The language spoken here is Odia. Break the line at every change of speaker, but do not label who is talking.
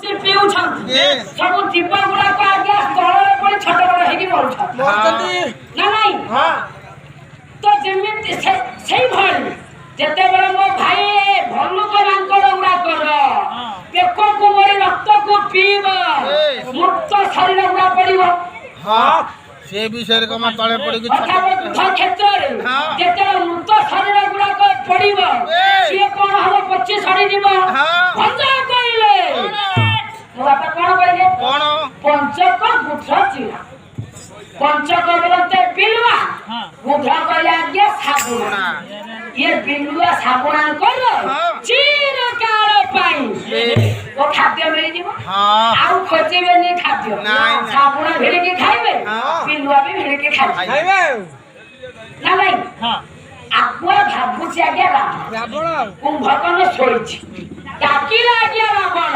କି ପିଉଛନ୍ତି ସବୁ ଜୀବ ଗୁଡାକ ଆଜ୍ଞା ସ୍ଥଳରେ ପଡି ଛୋଟ ବଡ ହେଇକି ମରୁଛନ୍ତି ନା ନାଇଁ ତ ଯେମିତି ସେଇଭଳି ଯେତେବେଳେ ମୋ ଭାଇ ଭଲୁକ ମାଙ୍କଡ ଗୁଡାକର ପେକକୁ ମରି ରକ୍ତକୁ ପିଇବ ମୁକ୍ତ ଶରୀର ଗୁଡା ପଡିବ
ସେ ବିଷୟରେ କମା ତଳେ ପଡିକି
କ୍ଷେତ୍ରରେ ଯେତେବେଳେ ମୃତ ଶରୀର ଗୁଡାକ ପଡିବ ସିଏ କଣ ହବ ପଚି ସରିଯିବ ଭଞ୍ଜ କହିଲେ ମୋ ବାପା କଣ କହିଲେ ପଞ୍ଚକ ଗୁଠ ଚିଣା ପଞ୍ଚକ ବୋଲତେ ବିଲୁଆ ଗୁଠ କହିଲେ ଆଜ୍ଞା ସାବୁଣା ଇଏ ବିଲୁଆ ସାବୁଣାଙ୍କର ଚିରକାଳ ପାଇଁ ଓ ଖାଦ୍ୟ ମିଳିଯିବ ଆଉ ଖୋଜିବେନି ଖାଦ୍ୟ ସାବୁଣା ଭିଡ଼ିକି ଖାଇବେ ବିଲୁଆ ବି ଭିଡ଼ିକି ଖାଇବେ ନା ଭାଇ ଆଗୁଆ ଭାବୁଛି ଆଜ୍ଞା ରାବଣ କୁମ୍ଭକର୍ଣ୍ଣ ଶୋଇଛି ଡାକିଲା ଆଜ୍ଞା ରାବଣ